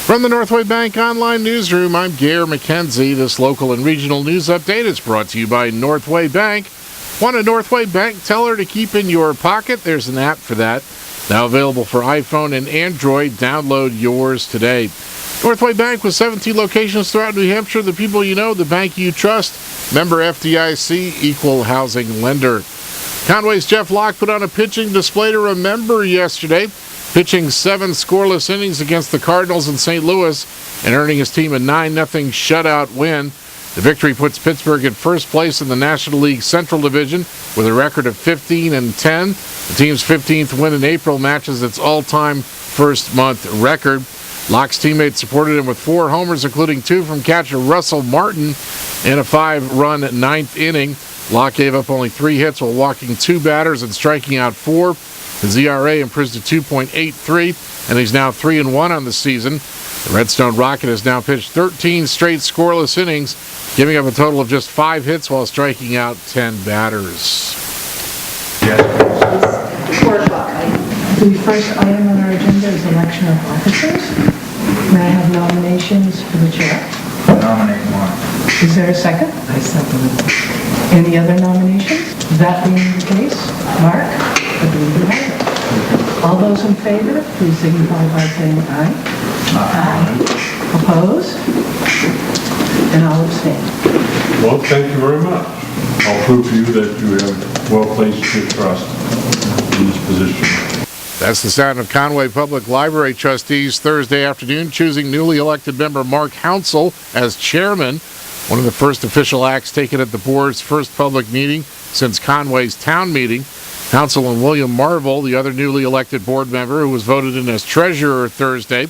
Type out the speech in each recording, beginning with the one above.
From the Northway Bank Online Newsroom, I'm Gare McKenzie. This local and regional news update is brought to you by Northway Bank. Want a Northway Bank teller to keep in your pocket? There's an app for that. Now available for iPhone and Android. Download yours today. Northway Bank with 17 locations throughout New Hampshire. The people you know, the bank you trust. Member FDIC, equal housing lender. Conway's Jeff Locke put on a pitching display to remember yesterday, pitching 7 scoreless innings against the Cardinals in St. Louis and earning his team a 9-0 shutout win. The victory puts Pittsburgh in first place in the National League Central Division with a record of 15-10. The team's 15th win in April matches its all-time first-month record. Locke's teammates supported him with 4 homers, including 2 from catcher Russell Martin in a 5-run 9th inning. Locke gave up only 3 hits while walking 2 batters and striking out 4. His ERA improves to 2.83, and he's now 3-1 on the season. The Redstone Rocket has now pitched 13 straight scoreless innings, giving up a total of just 5 hits while striking out 10 batters. It's 4 o'clock. The first item on our agenda is election of officers. May I have nominations for the chair? Nominate one. Is there a second? I second it. Any other nominations? That being the case, Mark, I believe you have it. All those in favor, please signify by saying aye. Aye. Opposed? And I'll abstain. Well, thank you very much. I'll prove to you that you have well-placed your trust in this position. That's the sound of Conway Public Library trustees Thursday afternoon choosing newly elected member Mark Hounsell as chairman, one of the first official acts taken at the board's first public meeting since Conway's town meeting. Hounsell and William Marvel, the other newly elected board member who was voted in as treasurer Thursday,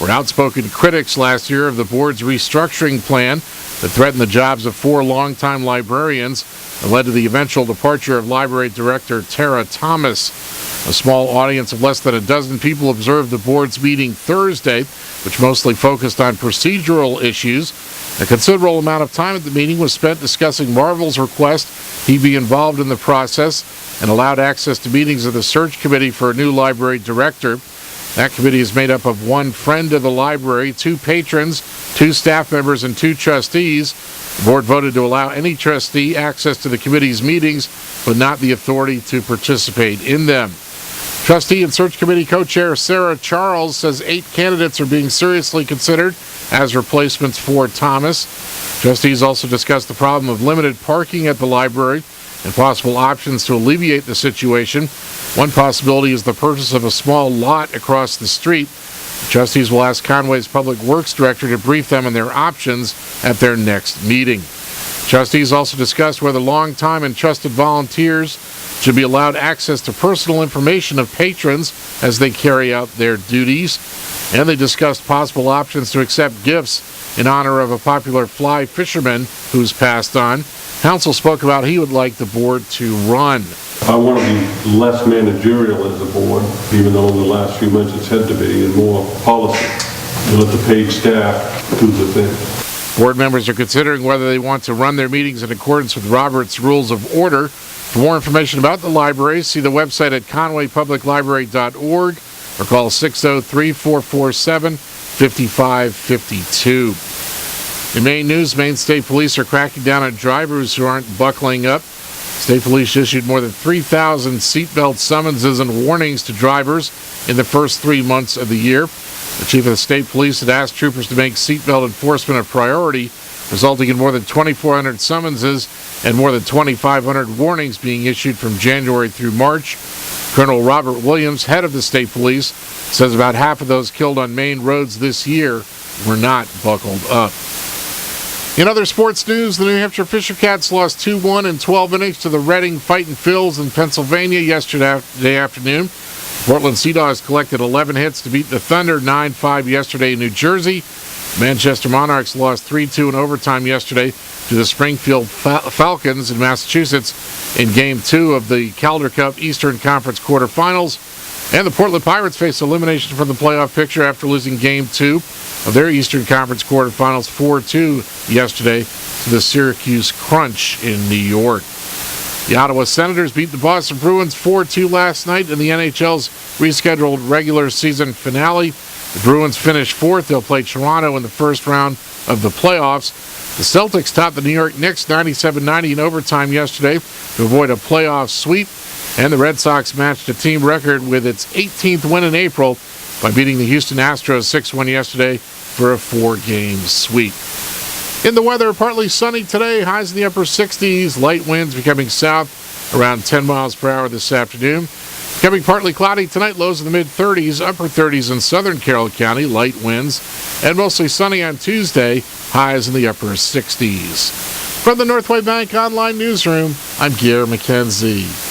were outspoken critics last year of the board's restructuring plan that threatened the jobs of 4 longtime librarians and led to the eventual departure of library director Tara Thomas. A small audience of less than a dozen people observed the board's meeting Thursday, which mostly focused on procedural issues. A considerable amount of time at the meeting was spent discussing Marvel's request he be involved in the process and allowed access to meetings of the search committee for a new library director. That committee is made up of 1 friend of the library, 2 patrons, 2 staff members, and 2 trustees. The board voted to allow any trustee access to the committee's meetings, but not the authority to participate in them. Trustee and Search Committee co-chair Sarah Charles says 8 candidates are being seriously considered as replacements for Thomas. Trustees also discussed the problem of limited parking at the library and possible options to alleviate the situation. One possibility is the purchase of a small lot across the street. The trustees will ask Conway's Public Works Director to brief them on their options at their next meeting. Trustees also discussed whether longtime and trusted volunteers should be allowed access to personal information of patrons as they carry out their duties. And they discussed possible options to accept gifts in honor of a popular fly fisherman who's passed on. Council spoke about he would like the board to run. I want to be less managerial as a board, even though in the last few months it's had to be, and more policy. And let the paid staff do the thing. Board members are considering whether they want to run their meetings in accordance with Robert's Rules of Order. For more information about the library, see the website at conwaypubliclibrary.org or call 603-447-5552. In Maine news, Maine State Police are cracking down on drivers who aren't buckling up. State Police issued more than 3,000 seatbelt summonses and warnings to drivers in the first 3 months of the year. The chief of the state police had asked troopers to make seatbelt enforcement a priority, resulting in more than 2,400 summonses and more than 2,500 warnings being issued from January through March. Colonel Robert Williams, head of the state police, says about half of those killed on Maine roads this year were not buckled up. In other sports news, the New Hampshire Fisher Cats lost 2-1 in 12 innings to the Reading Fightin' Phils in Pennsylvania yesterday afternoon. Portland Sea Dogs collected 11 hits to beat the Thunder 9-5 yesterday in New Jersey. Manchester Monarchs lost 3-2 in overtime yesterday to the Springfield Falcons in Massachusetts in Game 2 of the Calder Cup Eastern Conference quarterfinals. And the Portland Pirates face elimination from the playoff picture after losing Game 2 of their Eastern Conference quarterfinals 4-2 yesterday to the Syracuse Crunch in New York. The Ottawa Senators beat the Boston Bruins 4-2 last night in the NHL's rescheduled regular season finale. The Bruins finished fourth. They'll play Toronto in the first round of the playoffs. The Celtics topped the New York Knicks 97-90 in overtime yesterday to avoid a playoff sweep. And the Red Sox matched a team record with its 18th win in April by beating the Houston Astros 6-1 yesterday for a 4-game sweep. In the weather, partly sunny today, highs in the upper 60s, light winds becoming south around 10 miles per hour this afternoon. Becoming partly cloudy tonight, lows in the mid-30s, upper 30s in southern Carroll County, light winds, and mostly sunny on Tuesday, highs in the upper 60s. From the Northway Bank Online Newsroom, I'm Gare McKenzie.